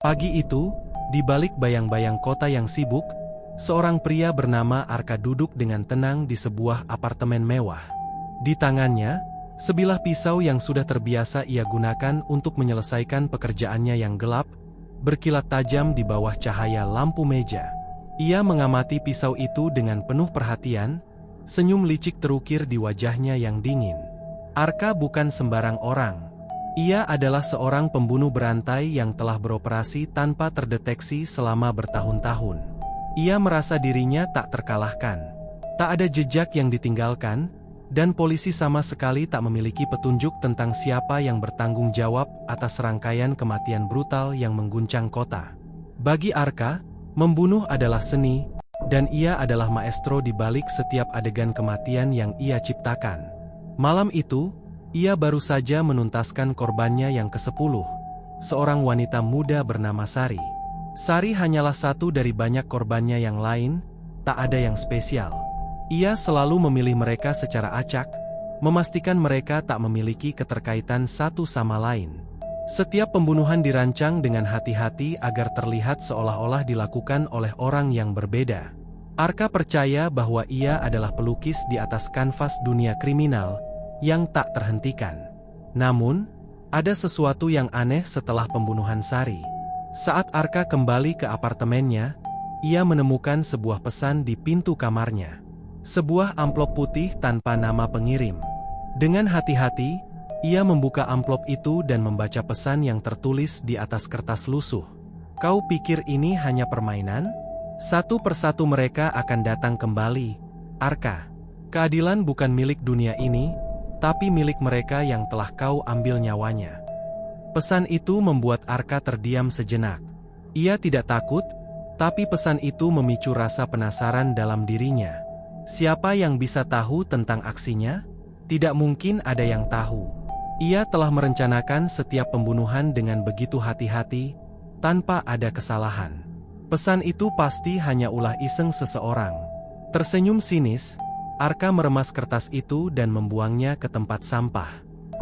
Pagi itu, di balik bayang-bayang kota yang sibuk, seorang pria bernama Arka duduk dengan tenang di sebuah apartemen mewah. Di tangannya, sebilah pisau yang sudah terbiasa ia gunakan untuk menyelesaikan pekerjaannya yang gelap, berkilat tajam di bawah cahaya lampu meja. Ia mengamati pisau itu dengan penuh perhatian, senyum licik terukir di wajahnya yang dingin. Arka bukan sembarang orang. Ia adalah seorang pembunuh berantai yang telah beroperasi tanpa terdeteksi selama bertahun-tahun. Ia merasa dirinya tak terkalahkan. Tak ada jejak yang ditinggalkan, dan polisi sama sekali tak memiliki petunjuk tentang siapa yang bertanggung jawab atas rangkaian kematian brutal yang mengguncang kota. Bagi Arka, membunuh adalah seni, dan ia adalah maestro di balik setiap adegan kematian yang ia ciptakan. Malam itu, ia baru saja menuntaskan korbannya yang ke-10, seorang wanita muda bernama Sari. Sari hanyalah satu dari banyak korbannya yang lain, tak ada yang spesial. Ia selalu memilih mereka secara acak, memastikan mereka tak memiliki keterkaitan satu sama lain. Setiap pembunuhan dirancang dengan hati-hati agar terlihat seolah-olah dilakukan oleh orang yang berbeda. Arka percaya bahwa ia adalah pelukis di atas kanvas dunia kriminal yang tak terhentikan. Namun, ada sesuatu yang aneh setelah pembunuhan Sari. Saat Arka kembali ke apartemennya, ia menemukan sebuah pesan di pintu kamarnya. Sebuah amplop putih tanpa nama pengirim. Dengan hati-hati, ia membuka amplop itu dan membaca pesan yang tertulis di atas kertas lusuh. "Kau pikir ini hanya permainan? Satu persatu mereka akan datang kembali, Arka. Keadilan bukan milik dunia ini, tapi milik mereka yang telah kau ambil nyawanya." Pesan itu membuat Arka terdiam sejenak. Ia tidak takut, tapi pesan itu memicu rasa penasaran dalam dirinya. Siapa yang bisa tahu tentang aksinya? Tidak mungkin ada yang tahu. Ia telah merencanakan setiap pembunuhan dengan begitu hati-hati, tanpa ada kesalahan. Pesan itu pasti hanya ulah iseng seseorang. Tersenyum sinis, Arka meremas kertas itu dan membuangnya ke tempat sampah.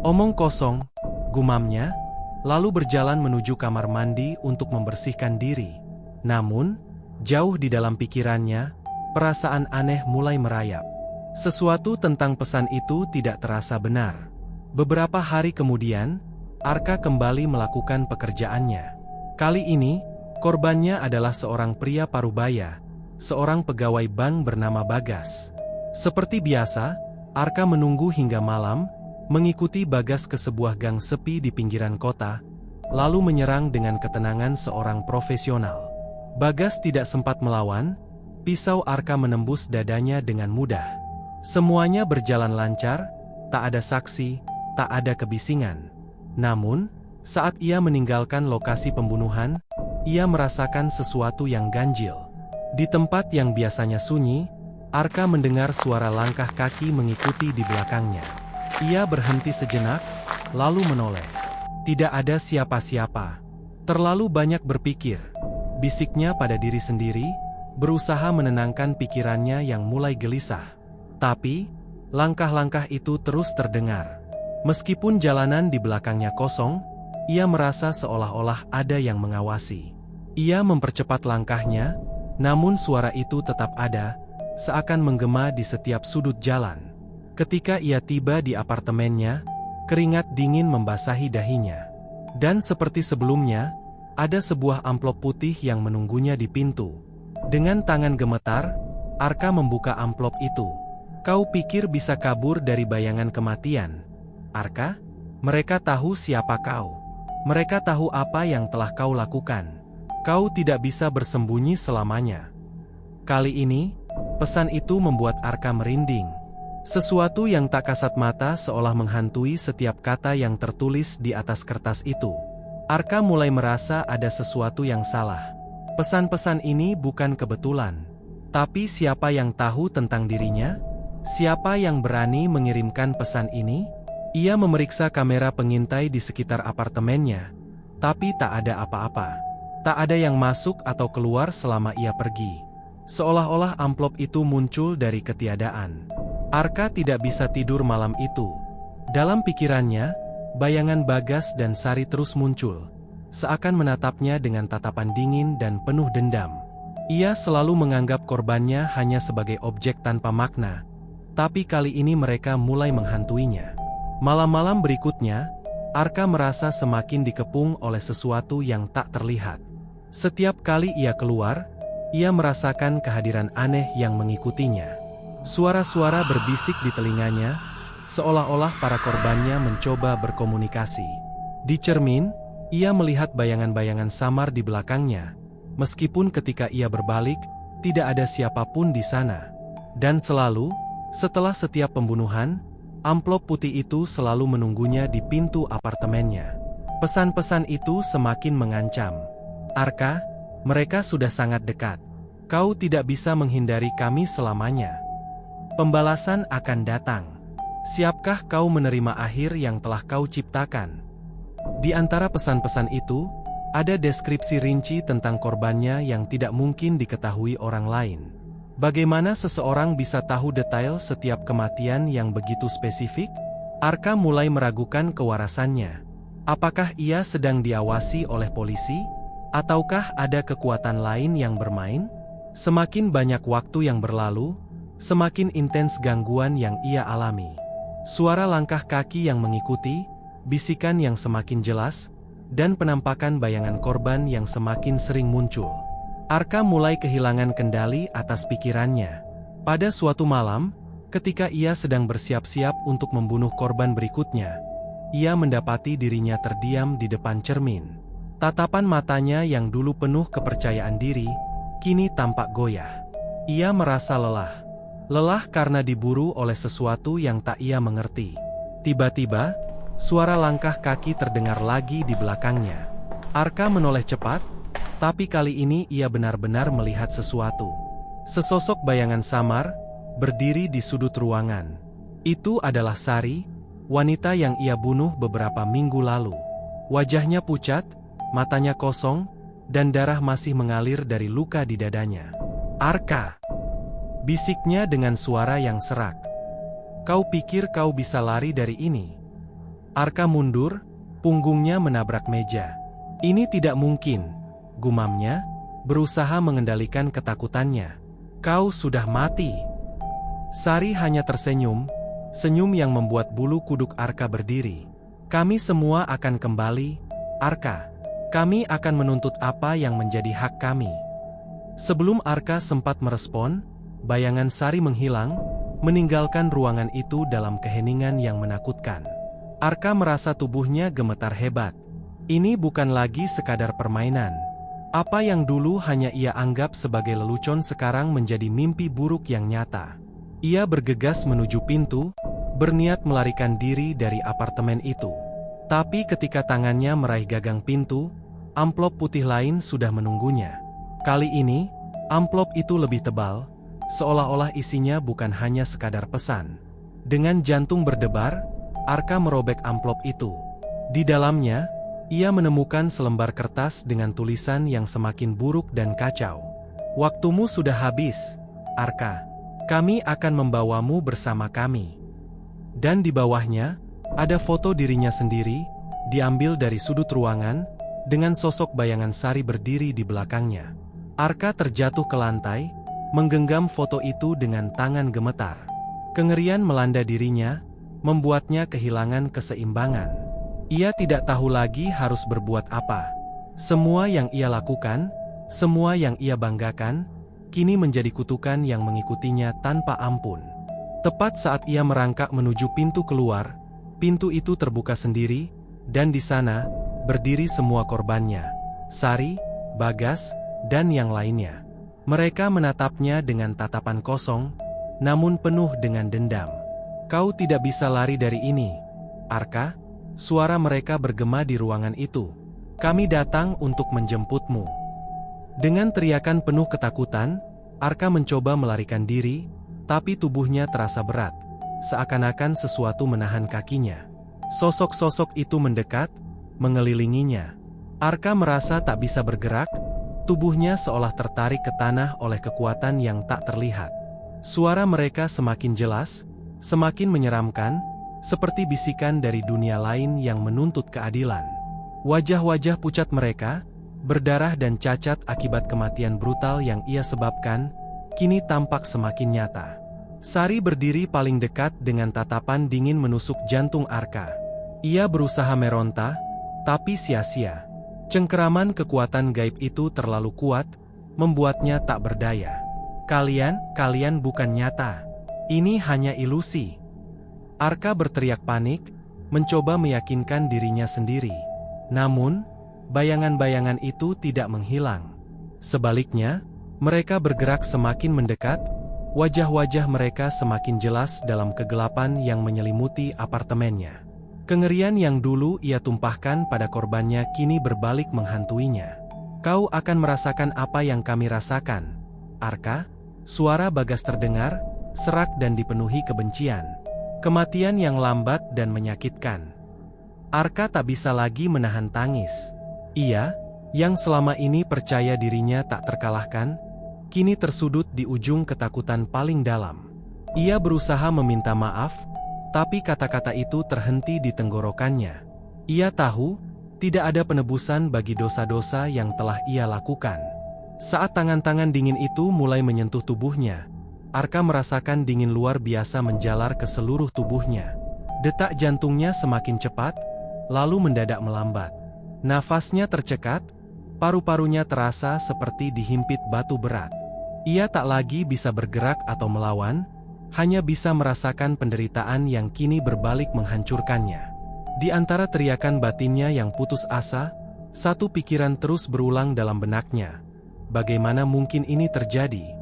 "Omong kosong," gumamnya, lalu berjalan menuju kamar mandi untuk membersihkan diri. Namun, jauh di dalam pikirannya, perasaan aneh mulai merayap. Sesuatu tentang pesan itu tidak terasa benar. Beberapa hari kemudian, Arka kembali melakukan pekerjaannya. Kali ini, korbannya adalah seorang pria parubaya, seorang pegawai bank bernama Bagas. Seperti biasa, Arka menunggu hingga malam, mengikuti Bagas ke sebuah gang sepi di pinggiran kota, lalu menyerang dengan ketenangan seorang profesional. Bagas tidak sempat melawan, pisau Arka menembus dadanya dengan mudah. Semuanya berjalan lancar, tak ada saksi, tak ada kebisingan. Namun, saat ia meninggalkan lokasi pembunuhan, ia merasakan sesuatu yang ganjil. Di tempat yang biasanya sunyi, Arka mendengar suara langkah kaki mengikuti di belakangnya. Ia berhenti sejenak, lalu menoleh. Tidak ada siapa-siapa. Terlalu banyak berpikir, bisiknya pada diri sendiri, berusaha menenangkan pikirannya yang mulai gelisah. Tapi, langkah-langkah itu terus terdengar. Meskipun jalanan di belakangnya kosong, ia merasa seolah-olah ada yang mengawasi. Ia mempercepat langkahnya, namun suara itu tetap ada, seakan menggema di setiap sudut jalan. Ketika ia tiba di apartemennya, keringat dingin membasahi dahinya. Dan seperti sebelumnya, ada sebuah amplop putih yang menunggunya di pintu. Dengan tangan gemetar, Arka membuka amplop itu. "Kau pikir bisa kabur dari bayangan kematian, Arka? Mereka tahu siapa kau. Mereka tahu apa yang telah kau lakukan. Kau tidak bisa bersembunyi selamanya." Kali ini, pesan itu membuat Arka merinding. Sesuatu yang tak kasat mata seolah menghantui setiap kata yang tertulis di atas kertas itu. Arka mulai merasa ada sesuatu yang salah. Pesan-pesan ini bukan kebetulan. Tapi siapa yang tahu tentang dirinya? Siapa yang berani mengirimkan pesan ini? Ia memeriksa kamera pengintai di sekitar apartemennya, tapi tak ada apa-apa. Tak ada yang masuk atau keluar selama ia pergi. Seolah-olah amplop itu muncul dari ketiadaan. Arka tidak bisa tidur malam itu. Dalam pikirannya, bayangan Bagas dan Sari terus muncul. seakan menatapnya dengan tatapan dingin dan penuh dendam. Ia selalu menganggap korbannya hanya sebagai objek tanpa makna, tapi kali ini mereka mulai menghantuinya. Malam-malam berikutnya, Arka merasa semakin dikepung oleh sesuatu yang tak terlihat. Setiap kali ia keluar, ia merasakan kehadiran aneh yang mengikutinya. Suara-suara berbisik di telinganya, seolah-olah para korbannya mencoba berkomunikasi. Di cermin, ia melihat bayangan-bayangan samar di belakangnya, meskipun ketika ia berbalik, tidak ada siapapun di sana. Dan selalu, setelah setiap pembunuhan, amplop putih itu selalu menunggunya di pintu apartemennya. Pesan-pesan itu semakin mengancam. Arka, mereka sudah sangat dekat. Kau tidak bisa menghindari kami selamanya. Pembalasan akan datang. Siapkah kau menerima akhir yang telah kau ciptakan? Di antara pesan-pesan itu, ada deskripsi rinci tentang korbannya yang tidak mungkin diketahui orang lain. Bagaimana seseorang bisa tahu detail setiap kematian yang begitu spesifik? Arka mulai meragukan kewarasannya. Apakah ia sedang diawasi oleh polisi? Ataukah ada kekuatan lain yang bermain? Semakin banyak waktu yang berlalu, semakin intens gangguan yang ia alami. Suara langkah kaki yang mengikuti, bisikan yang semakin jelas, dan penampakan bayangan korban yang semakin sering muncul. Arka mulai kehilangan kendali atas pikirannya. Pada suatu malam, ketika ia sedang bersiap-siap untuk membunuh korban berikutnya, ia mendapati dirinya terdiam di depan cermin. Tatapan matanya yang dulu penuh kepercayaan diri, kini tampak goyah. Ia merasa lelah. Lelah karena diburu oleh sesuatu yang tak ia mengerti. Tiba-tiba, suara langkah kaki terdengar lagi di belakangnya. Arka menoleh cepat, tapi kali ini ia benar-benar melihat sesuatu. Sesosok bayangan samar, berdiri di sudut ruangan. Itu adalah Sari, wanita yang ia bunuh beberapa minggu lalu. Wajahnya pucat, matanya kosong, dan darah masih mengalir dari luka di dadanya. Arka! Bisiknya dengan suara yang serak. Kau pikir kau bisa lari dari ini? Arka mundur, punggungnya menabrak meja. Ini tidak mungkin, gumamnya, berusaha mengendalikan ketakutannya. Kau sudah mati. Sari hanya tersenyum, senyum yang membuat bulu kuduk Arka berdiri. Kami semua akan kembali, Arka. Kami akan menuntut apa yang menjadi hak kami. Sebelum Arka sempat merespon, bayangan Sari menghilang, meninggalkan ruangan itu dalam keheningan yang menakutkan. Arka merasa tubuhnya gemetar hebat. Ini bukan lagi sekadar permainan. Apa yang dulu hanya ia anggap sebagai lelucon sekarang menjadi mimpi buruk yang nyata. Ia bergegas menuju pintu, berniat melarikan diri dari apartemen itu. Tapi ketika tangannya meraih gagang pintu, amplop putih lain sudah menunggunya. Kali ini, amplop itu lebih tebal, seolah-olah isinya bukan hanya sekadar pesan. Dengan jantung berdebar, Arka merobek amplop itu. Di dalamnya, ia menemukan selembar kertas dengan tulisan yang semakin buruk dan kacau. Waktumu sudah habis, Arka. Kami akan membawamu bersama kami. Dan di bawahnya, ada foto dirinya sendiri, diambil dari sudut ruangan, dengan sosok bayangan Sari berdiri di belakangnya. Arka terjatuh ke lantai, menggenggam foto itu dengan tangan gemetar. Kengerian melanda dirinya, membuatnya kehilangan keseimbangan. Ia tidak tahu lagi harus berbuat apa. Semua yang ia lakukan, semua yang ia banggakan, kini menjadi kutukan yang mengikutinya tanpa ampun. Tepat saat ia merangkak menuju pintu keluar, pintu itu terbuka sendiri, dan di sana, berdiri semua korbannya. Sari, Bagas, dan yang lainnya. Mereka menatapnya dengan tatapan kosong, namun penuh dengan dendam. Kau tidak bisa lari dari ini, Arka. Suara mereka bergema di ruangan itu. Kami datang untuk menjemputmu. Dengan teriakan penuh ketakutan, Arka mencoba melarikan diri, tapi tubuhnya terasa berat, seakan-akan sesuatu menahan kakinya. Sosok-sosok itu mendekat, mengelilinginya. Arka merasa tak bisa bergerak, tubuhnya seolah tertarik ke tanah oleh kekuatan yang tak terlihat. Suara mereka semakin jelas, semakin menyeramkan, seperti bisikan dari dunia lain yang menuntut keadilan. Wajah-wajah pucat mereka, berdarah dan cacat akibat kematian brutal yang ia sebabkan, kini tampak semakin nyata. Sari berdiri paling dekat dengan tatapan dingin menusuk jantung Arka. Ia berusaha meronta, tapi sia-sia. Cengkeraman kekuatan gaib itu terlalu kuat, membuatnya tak berdaya. Kalian bukan nyata. Ini hanya ilusi. Arka berteriak panik, mencoba meyakinkan dirinya sendiri. Namun, bayangan-bayangan itu tidak menghilang. Sebaliknya, mereka bergerak semakin mendekat, wajah-wajah mereka semakin jelas dalam kegelapan yang menyelimuti apartemennya. Kengerian yang dulu ia tumpahkan pada korbannya kini berbalik menghantuinya. Kau akan merasakan apa yang kami rasakan, Arka. Suara Bagas terdengar, serak dan dipenuhi kebencian. Kematian yang lambat dan menyakitkan. Arka tak bisa lagi menahan tangis. Ia, yang selama ini percaya dirinya tak terkalahkan, kini tersudut di ujung ketakutan paling dalam. Ia berusaha meminta maaf, tapi kata-kata itu terhenti di tenggorokannya. Ia tahu, tidak ada penebusan bagi dosa-dosa yang telah ia lakukan. Saat tangan-tangan dingin itu mulai menyentuh tubuhnya, Arka merasakan dingin luar biasa menjalar ke seluruh tubuhnya. Detak jantungnya semakin cepat, lalu mendadak melambat. Nafasnya tercekat, paru-parunya terasa seperti dihimpit batu berat. Ia tak lagi bisa bergerak atau melawan, hanya bisa merasakan penderitaan yang kini berbalik menghancurkannya. Di antara teriakan batinnya yang putus asa, satu pikiran terus berulang dalam benaknya. Bagaimana mungkin ini terjadi?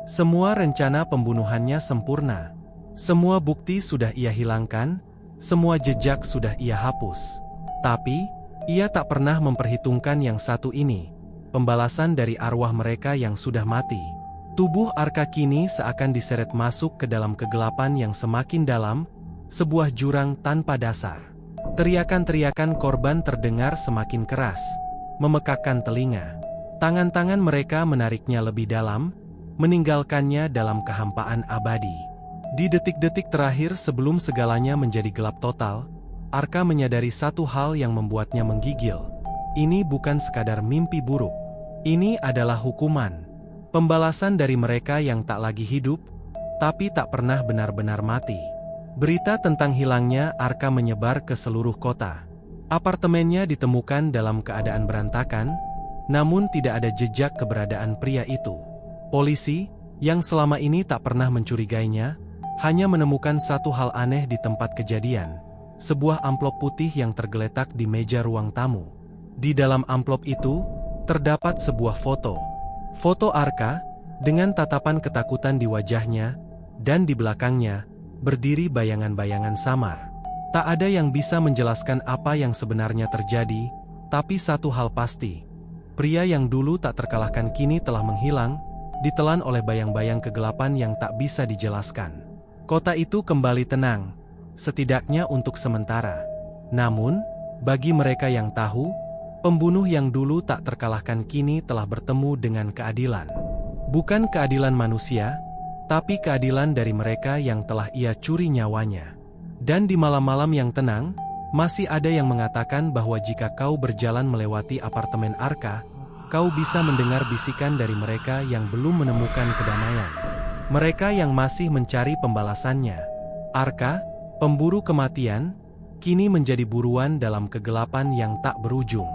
Semua rencana pembunuhannya sempurna. Semua bukti sudah ia hilangkan, semua jejak sudah ia hapus. Tapi, ia tak pernah memperhitungkan yang satu ini, pembalasan dari arwah mereka yang sudah mati. Tubuh Arka kini seakan diseret masuk ke dalam kegelapan yang semakin dalam, sebuah jurang tanpa dasar. Teriakan-teriakan korban terdengar semakin keras, memekakkan telinga. Tangan-tangan mereka menariknya lebih dalam, meninggalkannya dalam kehampaan abadi. Di detik-detik terakhir sebelum segalanya menjadi gelap total, Arka menyadari satu hal yang membuatnya menggigil. Ini bukan sekadar mimpi buruk. Ini adalah hukuman. Pembalasan dari mereka yang tak lagi hidup, tapi tak pernah benar-benar mati. Berita tentang hilangnya Arka menyebar ke seluruh kota. Apartemennya ditemukan dalam keadaan berantakan, namun tidak ada jejak keberadaan pria itu. Polisi, yang selama ini tak pernah mencurigainya, hanya menemukan satu hal aneh di tempat kejadian. Sebuah amplop putih yang tergeletak di meja ruang tamu. Di dalam amplop itu, terdapat sebuah foto. Foto Arka, dengan tatapan ketakutan di wajahnya, dan di belakangnya, berdiri bayangan-bayangan samar. Tak ada yang bisa menjelaskan apa yang sebenarnya terjadi, tapi satu hal pasti. Pria yang dulu tak terkalahkan kini telah menghilang, ditelan oleh bayang-bayang kegelapan yang tak bisa dijelaskan. Kota itu kembali tenang, setidaknya untuk sementara. Namun, bagi mereka yang tahu, pembunuh yang dulu tak terkalahkan kini telah bertemu dengan keadilan. Bukan keadilan manusia, tapi keadilan dari mereka yang telah ia curi nyawanya. Dan di malam-malam yang tenang, masih ada yang mengatakan bahwa jika kau berjalan melewati apartemen Arka, kau bisa mendengar bisikan dari mereka yang belum menemukan kedamaian. Mereka yang masih mencari pembalasannya. Arka, pemburu kematian, kini menjadi buruan dalam kegelapan yang tak berujung.